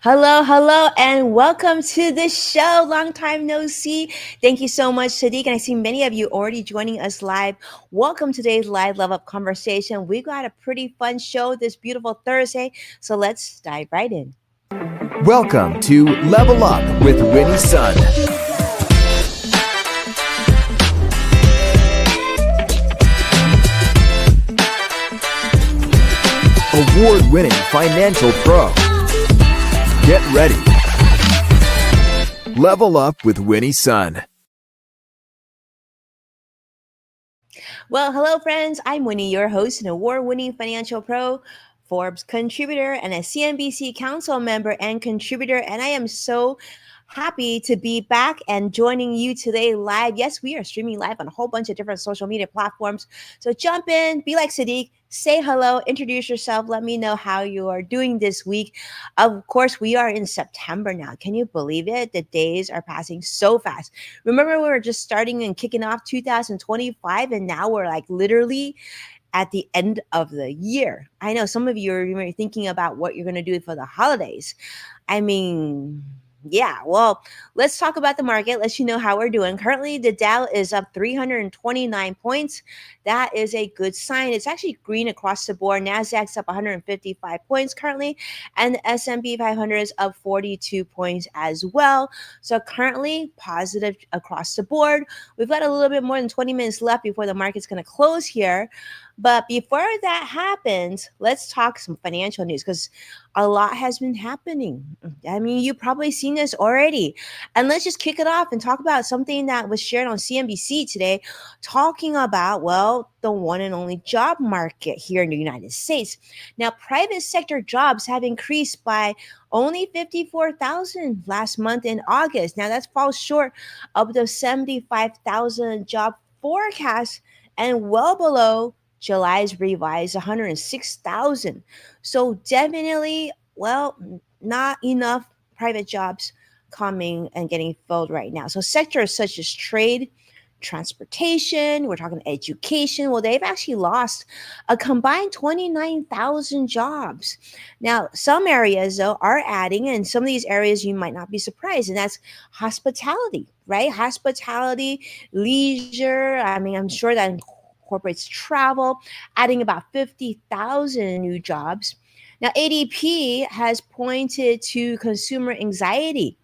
Hello, and welcome to the show. Long time no see. Thank you so much, Sadiq. And I see many of you already joining us live. Welcome to today's live level up conversation. We got a pretty fun show this beautiful Thursday. So let's dive right in. Welcome to Level Up with Winnie Sun, award-winning financial pro. Get ready. Level Up with Winnie Sun. Well, hello, friends. I'm Winnie, your host, an award winning financial pro, Forbes contributor, and a CNBC council member and contributor. And I am so happy to be back and joining you today live. Yes, we are streaming live on a whole bunch of different social media platforms. So jump in, be like Sadiq, say hello, introduce yourself, let me know how you are doing this week. Of course, we are in September now. Can you believe it? The days are passing so fast. Remember, we were just starting and kicking off 2025, and now we're like literally at the end of the year. I know some of you are thinking about what you're going to do for the holidays. I mean, yeah, well, let's talk about the market. Let you know how we're doing. Currently, the Dow is up 329 points. That is a good sign. It's actually green across the board. Nasdaq's up 155 points currently, and the S&P 500 is up 42 points as well. So currently, positive across the board. We've got a little bit more than 20 minutes left before the market's going to close here. But before that happens, let's talk some financial news because a lot has been happening. I mean, you've probably seen this already. And let's just kick it off and talk about something that was shared on CNBC today, talking about, well, the one and only job market here in the United States. Now, private sector jobs have increased by only 54,000 last month in August. Now, that falls short of the 75,000 job forecast and well below July's revised 106,000. So definitely, well, not enough private jobs coming and getting filled right now. So sectors such as trade, transportation, we're talking education, well, they've actually lost a combined 29,000 jobs. Now, some areas, though, are adding, and some of these areas you might not be surprised, and that's hospitality, right? Hospitality, leisure. I mean, I'm sure that incorporates travel, adding about 50,000 new jobs. Now, ADP has pointed to consumer anxiety,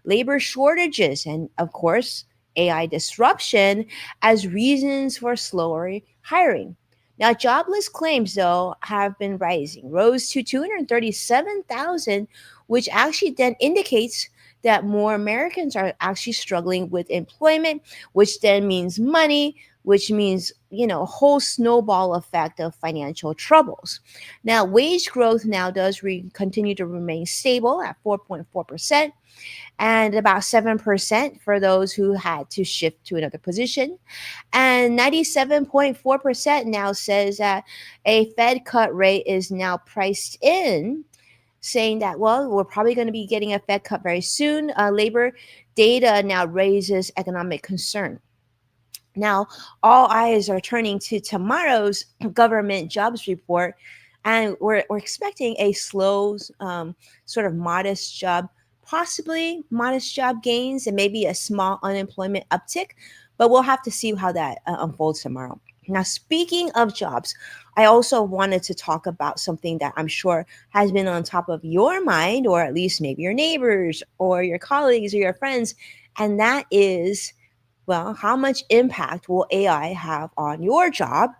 labor shortages, and of course, AI disruption as reasons for slower hiring. Now, jobless claims, though, have been rising, rose to 237,000, which actually then indicates that more Americans are actually struggling with employment, which then means money, which means, a whole snowball effect of financial troubles. Now, wage growth now does continue to remain stable at 4.4% and about 7% for those who had to shift to another position. And 97.4% now says that a Fed cut rate is now priced in, saying that, well, we're probably going to be getting a Fed cut very soon. Labor data now raises economic concern. Now, all eyes are turning to tomorrow's government jobs report, and we're expecting a slow, sort of modest job, possibly modest job gains, and maybe a small unemployment uptick, but we'll have to see how that unfolds tomorrow. Now, speaking of jobs, I also wanted to talk about something that I'm sure has been on top of your mind, or at least maybe your neighbors or your colleagues or your friends, and that is, well, how much impact will AI have on your job?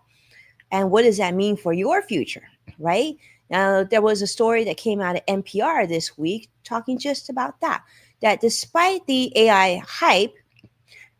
And what does that mean for your future, right? Now, there was a story that came out of NPR this week talking just about that despite the AI hype,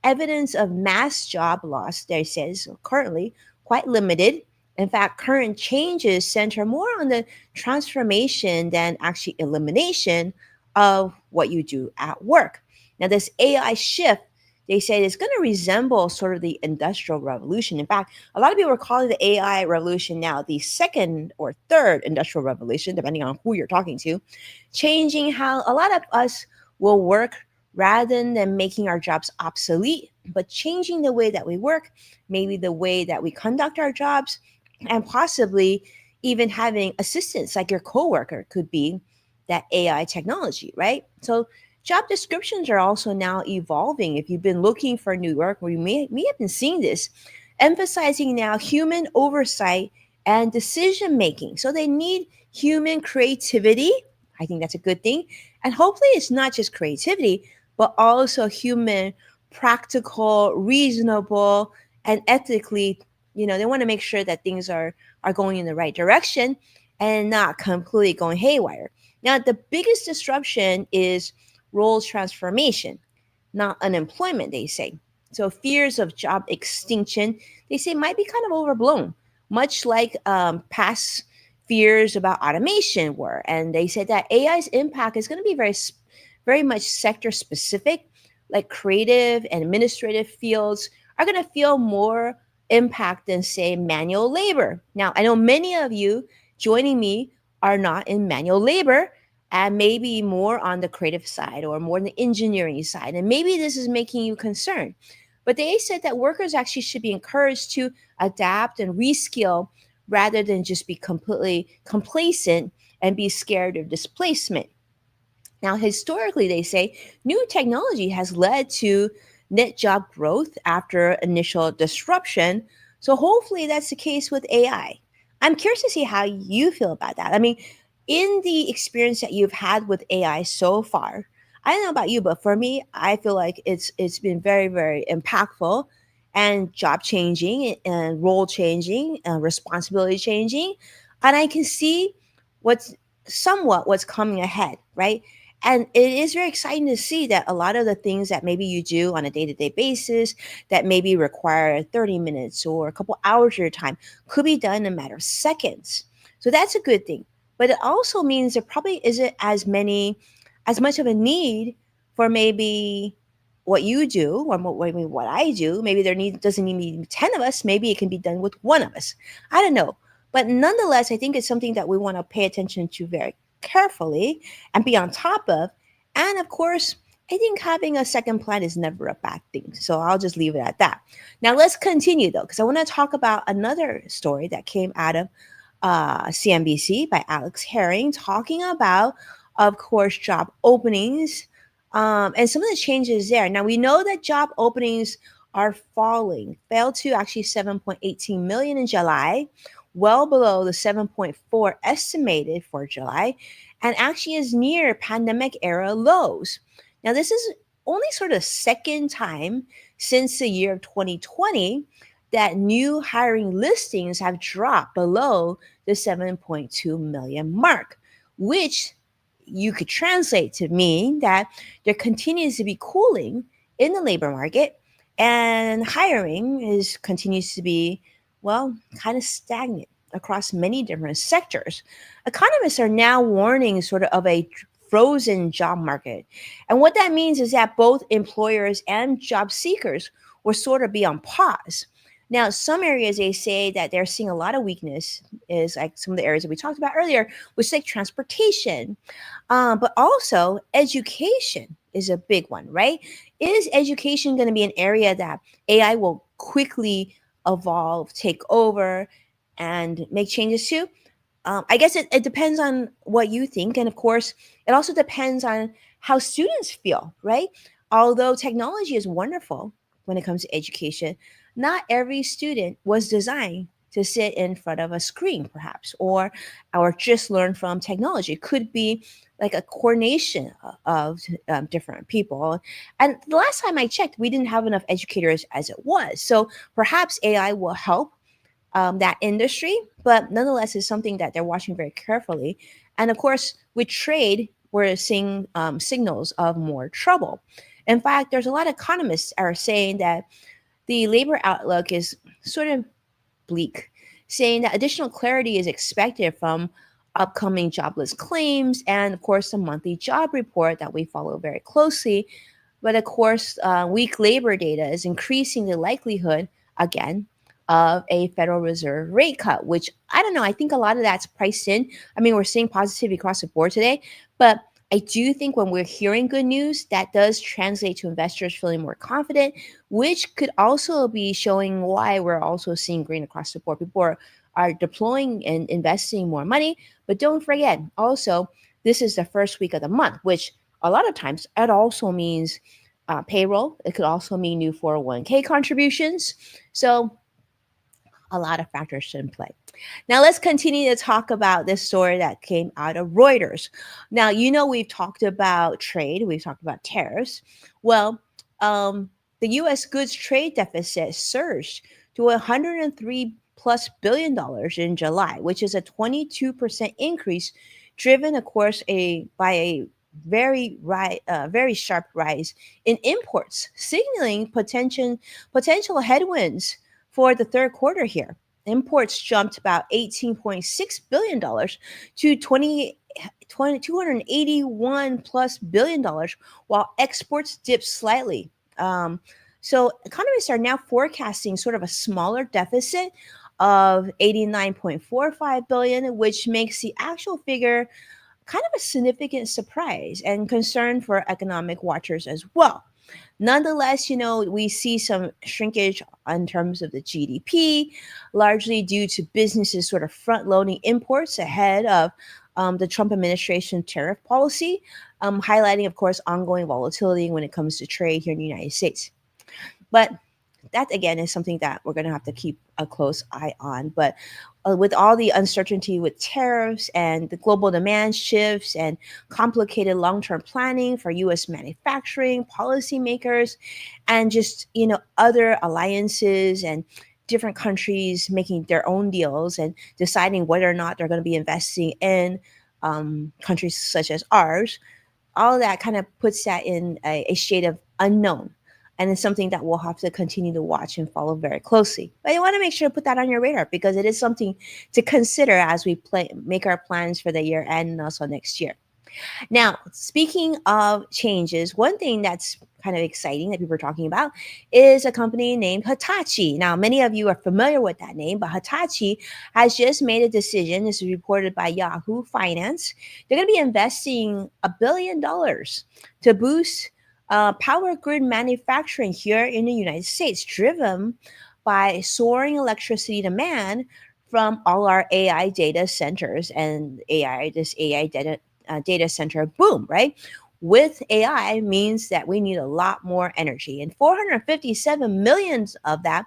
evidence of mass job loss, there says, currently quite limited. In fact, current changes center more on the transformation than actually elimination of what you do at work. Now, this AI shift, they say, is going to resemble sort of the industrial revolution. In fact, a lot of people are calling the AI revolution now the second or third industrial revolution, depending on who you're talking to, changing how a lot of us will work rather than making our jobs obsolete, but changing the way that we work, maybe the way that we conduct our jobs, and possibly even having assistants like your coworker could be that AI technology, right? So job descriptions are also now evolving. If you've been looking for new work, or you may have been seeing this, emphasizing now human oversight and decision making. So they need human creativity. I think that's a good thing. And hopefully it's not just creativity, but also human, practical, reasonable, and ethically, they want to make sure that things are going in the right direction and not completely going haywire. Now, the biggest disruption is role transformation, not unemployment, they say. So fears of job extinction, they say, might be kind of overblown, much like past fears about automation were. And they said that AI's impact is going to be very much sector specific, like creative and administrative fields are going to feel more impact than, say, manual labor. Now, I know many of you joining me are not in manual labor and maybe more on the creative side or more on the engineering side. And maybe this is making you concerned. But they said that workers actually should be encouraged to adapt and reskill rather than just be completely complacent and be scared of displacement. Now, historically, they say new technology has led to net job growth after initial disruption. So, hopefully, that's the case with AI. I'm curious to see how you feel about that. I mean, in the experience that you've had with AI so far, I don't know about you, but for me, I feel like it's been very, very impactful and job changing and role changing and responsibility changing. And I can see what's what's coming ahead, right? And it is very exciting to see that a lot of the things that maybe you do on a day-to-day basis that maybe require 30 minutes or a couple hours of your time could be done in a matter of seconds. So that's a good thing. But it also means there probably isn't as much of a need for maybe what you do or what I do. Maybe doesn't need to be 10 of us. Maybe it can be done with one of us. I don't know. But nonetheless, I think it's something that we want to pay attention to very carefully and be on top of. And of course, I think having a second plan is never a bad thing. So I'll just leave it at that. Now let's continue though, because I want to talk about another story that came out of CNBC by Alex Herring, talking about, of course, job openings and some of the changes there. Now we know that job openings are falling, fell to actually 7.18 million in July, well below the 7.4 estimated for July, and actually is near pandemic era lows. Now, this is only sort of second time since the year of 2020 that new hiring listings have dropped below the 7.2 million mark, which you could translate to mean that there continues to be cooling in the labor market and hiring is continues to be, well, kind of stagnant across many different sectors. Economists are now warning sort of a frozen job market. And what that means is that both employers and job seekers will sort of be on pause. Now, some areas they say that they're seeing a lot of weakness is like some of the areas that we talked about earlier, which like transportation, but also education is a big one, right? Is education going to be an area that AI will quickly evolve, take over, and make changes to? I guess it depends on what you think. And of course, it also depends on how students feel, right? Although technology is wonderful when it comes to education, not every student was designed to sit in front of a screen, perhaps, or just learn from technology. It could be like a coordination of different people. And the last time I checked, we didn't have enough educators as it was. So perhaps AI will help that industry, but nonetheless, it's something that they're watching very carefully. And of course, with trade, we're seeing signals of more trouble. In fact, there's a lot of economists are saying that the labor outlook is sort of bleak, saying that additional clarity is expected from upcoming jobless claims and, of course, the monthly job report that we follow very closely. But of course, weak labor data is increasing the likelihood, again, of a Federal Reserve rate cut, which I don't know. I think a lot of that's priced in. I mean, we're seeing positivity across the board today, but I do think when we're hearing good news, that does translate to investors feeling more confident, which could also be showing why we're also seeing green across the board. People are deploying and investing more money, but don't forget also this is the first week of the month, which a lot of times it also means payroll. It could also mean new 401k contributions. So a lot of factors in play. Now let's continue to talk about this story that came out of Reuters. Now, we've talked about trade, we've talked about tariffs. Well, the US goods trade deficit surged to 103 plus billion dollars in July, which is a 22% increase, driven, of course, by a very sharp rise in imports, signaling potential headwinds for the third quarter here. Imports jumped about $18.6 billion to 281 plus billion dollars, while exports dipped slightly. So economists are now forecasting sort of a smaller deficit of 89.45 billion, which makes the actual figure kind of a significant surprise and concern for economic watchers as well. Nonetheless, we see some shrinkage in terms of the GDP, largely due to businesses sort of front loading imports ahead of the Trump administration tariff policy, highlighting, of course, ongoing volatility when it comes to trade here in the United States. But that again is something that we're going to have to keep a close eye on. But with all the uncertainty with tariffs and the global demand shifts and complicated long-term planning for US manufacturing policymakers, and just other alliances and different countries making their own deals and deciding whether or not they're going to be investing in countries such as ours, all of that kind of puts that in a shade of unknown. And it's something that we'll have to continue to watch and follow very closely. But you want to make sure to put that on your radar, because it is something to consider as we make our plans for the year and also next year. Now, speaking of changes, one thing that's kind of exciting that people are talking about is a company named Hitachi. Now, many of you are familiar with that name, but Hitachi has just made a decision. This is reported by Yahoo Finance. They're going to be investing $1 billion to boost power grid manufacturing here in the United States, driven by soaring electricity demand from all our AI data centers and this AI data center boom, right? With AI means that we need a lot more energy, and 457 millions of that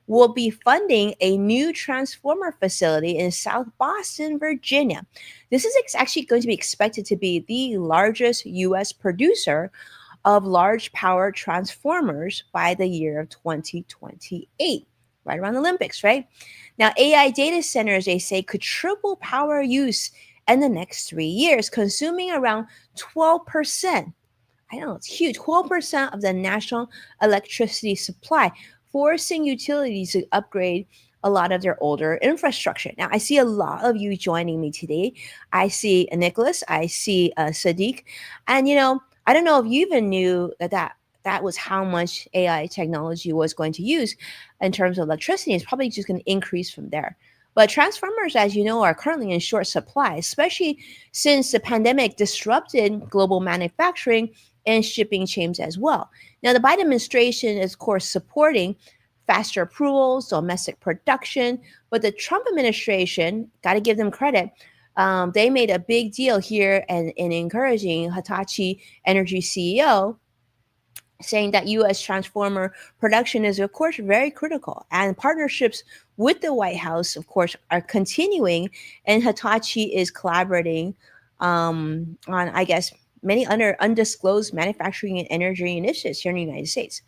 will be funding a new transformer facility in South Boston, Virginia. This is actually going to be expected to be the largest U.S. producer of large power transformers by the year of 2028, right around the Olympics, right? Now, AI data centers, they say, could triple power use in the next 3 years, consuming around 12%. I know it's huge, 12% of the national electricity supply, forcing utilities to upgrade a lot of their older infrastructure. Now, I see a lot of you joining me today. I see Nicholas, I see Sadiq, and I don't know if you even knew that was how much AI technology was going to use in terms of electricity. It's probably just going to increase from there. But transformers, as you know, are currently in short supply, especially since the pandemic disrupted global manufacturing and shipping chains as well. Now, the Biden administration is, of course, supporting faster approvals, domestic production, but the Trump administration, got to give them credit, they made a big deal here and in encouraging Hitachi Energy CEO, saying that U.S. transformer production is, of course, very critical. And partnerships with the White House, of course, are continuing. And Hitachi is collaborating on, I guess, many other undisclosed manufacturing and energy initiatives here in the United States.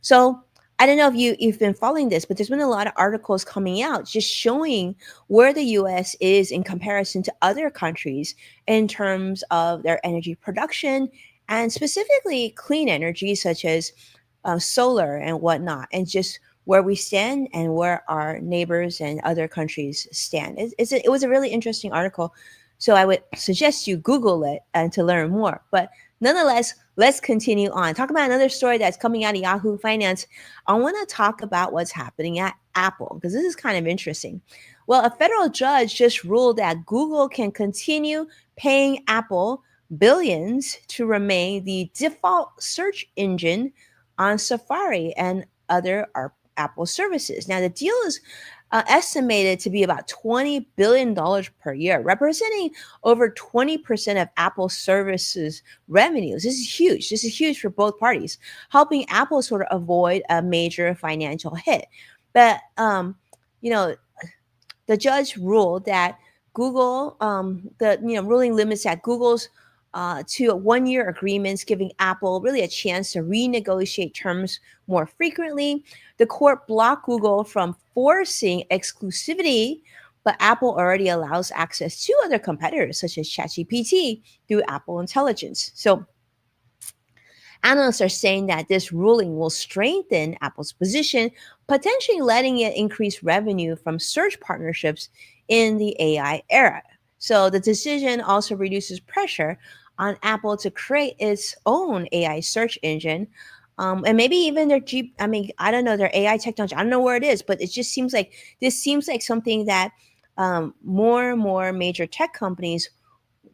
So I don't know if you've been following this, but there's been a lot of articles coming out just showing where the U.S. is in comparison to other countries in terms of their energy production, and specifically clean energy such as solar and whatnot, and just where we stand and where our neighbors and other countries stand. It was a really interesting article, so I would suggest you Google it and to learn more. But nonetheless, let's continue on. Talk about another story that's coming out of Yahoo Finance. I want to talk about what's happening at Apple, because this is kind of interesting. Well, a federal judge just ruled that Google can continue paying Apple billions to remain the default search engine on Safari and other Apple services. Now, the deal is estimated to be about $20 billion per year, representing over 20% of Apple's services revenues. This is huge. This is huge for both parties, helping Apple sort of avoid a major financial hit. But you know, the judge ruled that Google, the ruling limits that Google's to 1 year agreements, giving Apple really a chance to renegotiate terms more frequently. The court blocked Google from forcing exclusivity, but Apple already allows access to other competitors such as ChatGPT through Apple Intelligence. So analysts are saying that this ruling will strengthen Apple's position, potentially letting it increase revenue from search partnerships in the AI era. So the decision also reduces pressure on Apple to create its own AI search engine. And maybe even their I mean, I don't know, their AI technology. I don't know where it is, but it just seems like this seems like something that more and more major tech companies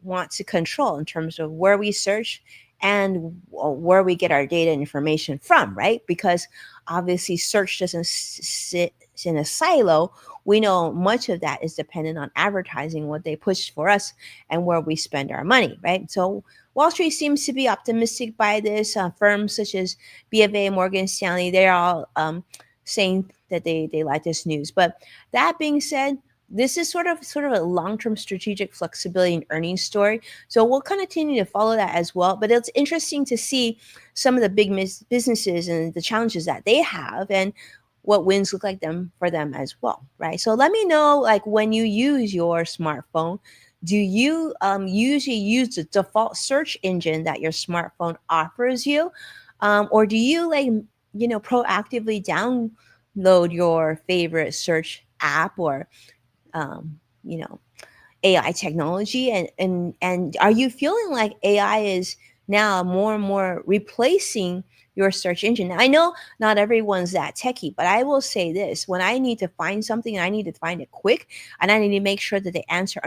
want to control in terms of where we search and where we get our data and information from, right? Because obviously search doesn't sit in a silo. We know much of that is dependent on advertising, what they push for us, and where we spend our money, right? So Wall Street seems to be optimistic by this. Firms such as BofA, Morgan Stanley, they're all saying that they like this news. But that being said, this is sort of a long-term strategic flexibility and earnings story. So we'll continue to follow that as well. But it's interesting to see some of the big businesses and the challenges that they have and what wins look like them for them as well, right? So let me know, like, when you use your smartphone, do you usually use the default search engine that your smartphone offers you, or do you proactively download your favorite search app or um, you know AI technology, and are you feeling like AI is now more and more replacing your search engine? Now, I know not everyone's that techie, but I will say this: when I need to find something and I need to find it quick, and I need to make sure that the answer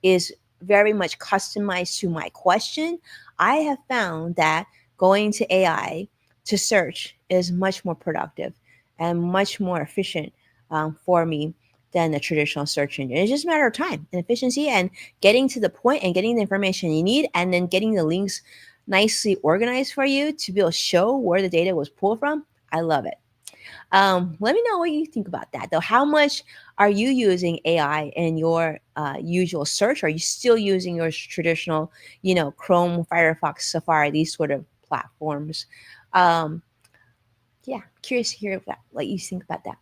is very much customized to my question, I have found that going to AI to search is much more productive and much more efficient for me than the traditional search engine. It's just a matter of time and efficiency and getting to the point and getting the information you need and then getting the links nicely organized for you to be able to show where the data was pulled from. I love it. Let me know what you think about that, though. How much are you using AI in your usual search? Are you still using your traditional, Chrome, Firefox, Safari, these sort of platforms? Um, yeah, curious to hear what you think about that.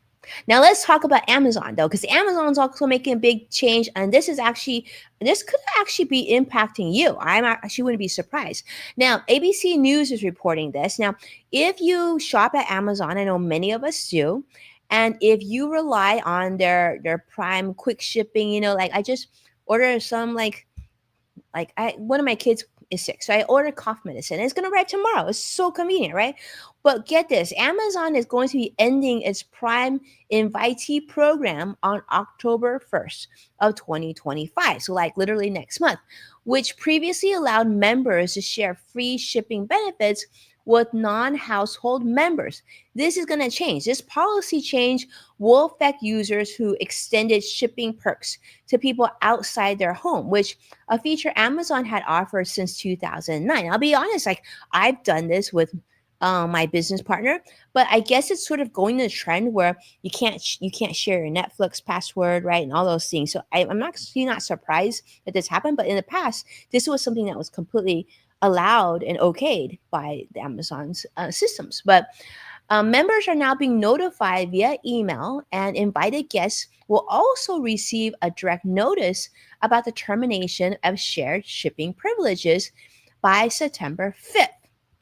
Now let's talk about Amazon, though, because Amazon's also making a big change, and this could actually be impacting you. Actually wouldn't be surprised. Now ABC News is reporting this. Now, if you shop at Amazon, I know many of us do, and if you rely on their Prime quick shipping, like I just ordered some one of my kids is sick, so I ordered cough medicine. It's gonna arrive tomorrow. It's so convenient, right? But get this, Amazon is going to be ending its Prime invitee program on October 1st of 2025. So like literally next month, which previously allowed members to share free shipping benefits with non-household members. This is going to change. This policy change will affect users who extended shipping perks to people outside their home, which a feature Amazon had offered since 2009. I'll be honest, like I've done this with my business partner, but I guess it's sort of going to the trend where you can't share your Netflix password, right, and all those things. So I'm not surprised that this happened, but in the past, this was something that was completely allowed and okayed by the Amazon's systems. But members are now being notified via email, and invited guests will also receive a direct notice about the termination of shared shipping privileges by September 5th.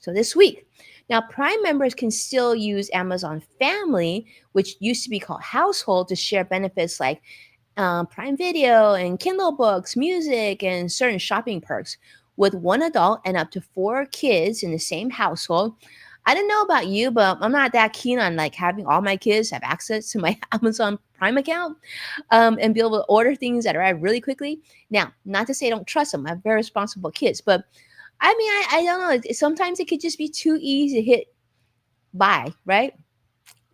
So this week. Now, Prime members can still use Amazon Family, which used to be called Household, to share benefits like Prime Video and Kindle books, music, and certain shopping perks with one adult and up to four kids in the same household. I don't know about you, but I'm not that keen on like having all my kids have access to my Amazon Prime account and be able to order things that arrive really quickly. Now, not to say I don't trust them. I have very responsible kids, but I mean, I don't know. Sometimes it could just be too easy to hit buy, right?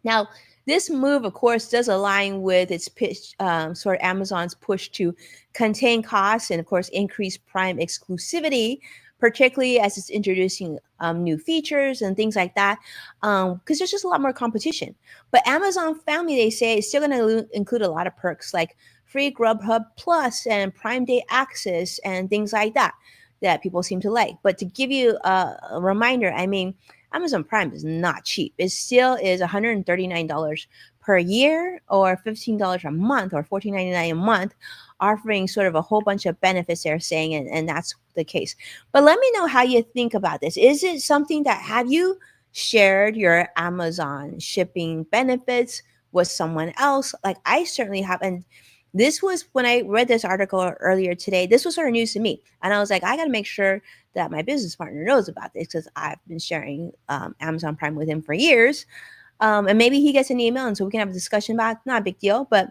Now, This move, of course, does align with its pitch, sort of Amazon's push to contain costs and, of course, increase Prime exclusivity, particularly as it's introducing new features and things like that, because there's just a lot more competition. But Amazon Family, they say, is still going to include a lot of perks like free Grubhub Plus and Prime Day access and things like that that people seem to like. But to give you a reminder, I mean, Amazon Prime is not cheap. It still is $139 per year or $15 a month or $14.99 a month, offering sort of a whole bunch of benefits they're saying, and that's the case. But let me know how you think about this. Is it something that have you shared your Amazon shipping benefits with someone else? Like I certainly have. And this was when I read this article earlier today. This was sort of news to me. And I was like, I got to make sure that my business partner knows about this because I've been sharing Amazon Prime with him for years. And maybe he gets an email and so we can have a discussion about it. Not a big deal, but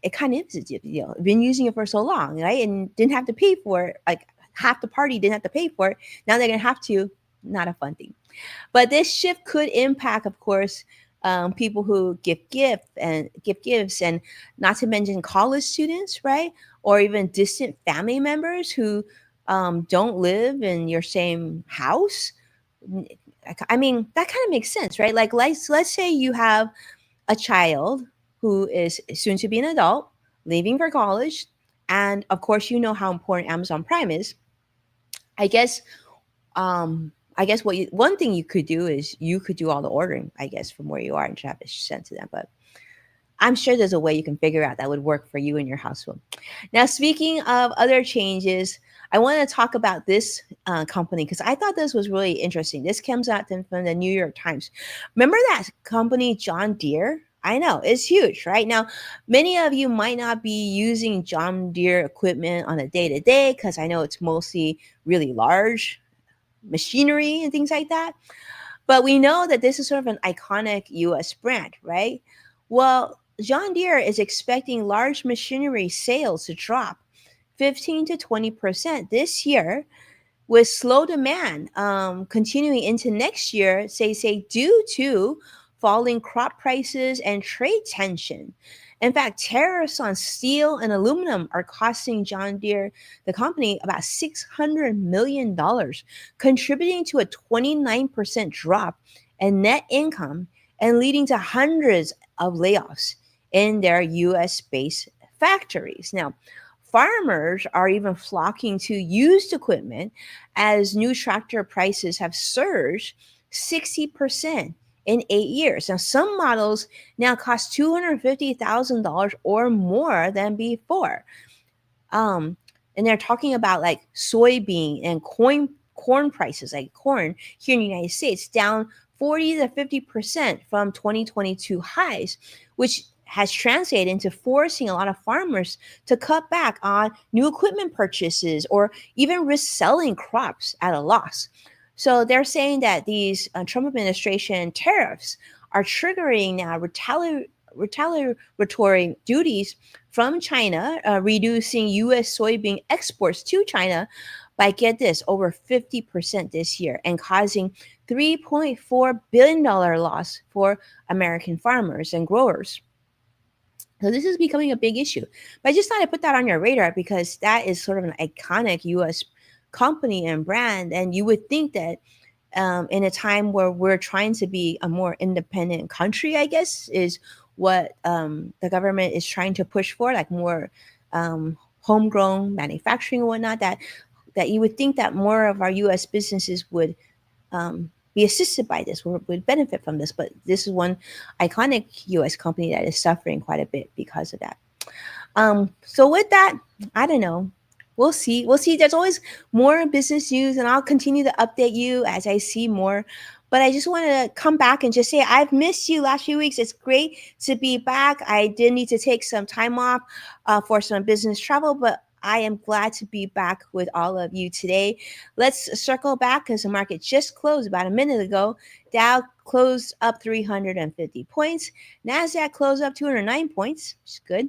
it kind of is a big deal. I've been using it for so long, right? And didn't have to pay for it. Like half the party didn't have to pay for it. Now they're going to have to. Not a fun thing. But this shift could impact, of course, people who give gifts, and not to mention college students, right? Or even distant family members who don't live in your same house. I mean, that kind of makes sense, right? Like, let's say you have a child who is soon to be an adult, leaving for college, and of course, you know how important Amazon Prime is. I guess one thing you could do is you could do all the ordering, I guess, from where you are and have it sent to them. But I'm sure there's a way you can figure out that would work for you and your household. Now, speaking of other changes, I want to talk about this company because I thought this was really interesting. This comes out from the New York Times. Remember that company, John Deere? I know it's huge, right? Now, many of you might not be using John Deere equipment on a day to day because I know it's mostly really large machinery and things like that. But we know that this is sort of an iconic US brand, right? Well, John Deere is expecting large machinery sales to drop 15 to 20% this year, with slow demand continuing into next year, say due to falling crop prices and trade tension. In fact, tariffs on steel and aluminum are costing John Deere, the company, about $600 million, contributing to a 29% drop in net income and leading to hundreds of layoffs in their US based factories. Now, farmers are even flocking to used equipment as new tractor prices have surged 60% in 8 years. Now, some models now cost $250,000 or more than before. Um, and they're talking about like soybean and corn prices, like corn here in the United States, down 40 to 50% from 2022 highs, which has translated into forcing a lot of farmers to cut back on new equipment purchases or even risk selling crops at a loss. So they're saying that these Trump administration tariffs are triggering now retaliatory duties from China, reducing U.S. soybean exports to China by, get this, over 50% this year and causing $3.4 billion loss for American farmers and growers. So this is becoming a big issue. But I just thought I'd put that on your radar because that is sort of an iconic U.S. company and brand. And you would think that in a time where we're trying to be a more independent country, I guess, is what the government is trying to push for, like more homegrown manufacturing and whatnot, that you would think that more of our U.S. businesses would be assisted by this, would benefit from this. But this is one iconic U.S. company that is suffering quite a bit because of that. So with that, I don't know. We'll see. We'll see. There's always more business news, and I'll continue to update you as I see more. But I just want to come back and just say I've missed you last few weeks. It's great to be back. I did need to take some time off for some business travel, but I am glad to be back with all of you today. Let's circle back because the market just closed about a minute ago. Dow closed up 350 points. NASDAQ closed up 209 points, which is good.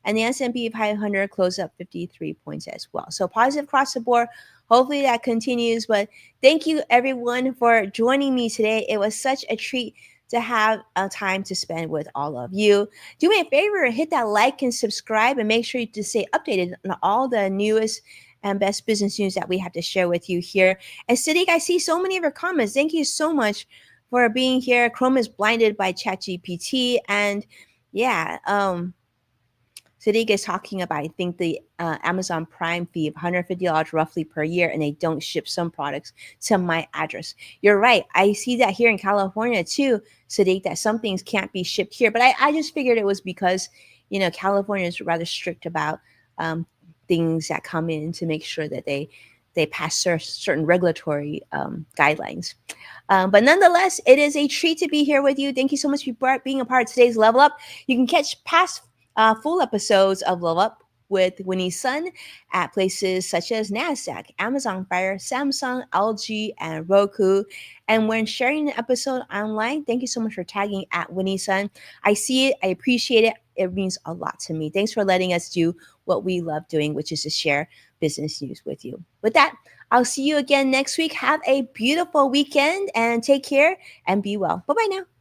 And the S&P 500 closed up 53 points as well. So positive across the board. Hopefully that continues. But thank you, everyone, for joining me today. It was such a treat to have a time to spend with all of you. Do me a favor, hit that like and subscribe, and make sure to stay updated on all the newest and best business news that we have to share with you here. And Sadiq, I see so many of your comments. Thank you so much for being here. Chrome is blinded by ChatGPT, and yeah, Sadiq is talking about, I think, the Amazon Prime fee of $150 roughly per year, and they don't ship some products to my address. You're right. I see that here in California too, Sadiq, that some things can't be shipped here. But I just figured it was because, California is rather strict about um, things that come in to make sure that they pass certain regulatory guidelines. But nonetheless, it is a treat to be here with you. Thank you so much for being a part of today's Level Up. You can catch past full episodes of Level Up with Winnie's Son at places such as NASDAQ, Amazon Fire, Samsung, LG, and Roku. And when sharing the episode online, thank you so much for tagging at Winnie's Son. I see it, I appreciate it. It means a lot to me. Thanks for letting us do what we love doing, which is to share business news with you. With that, I'll see you again next week. Have a beautiful weekend and take care and be well. Bye bye now.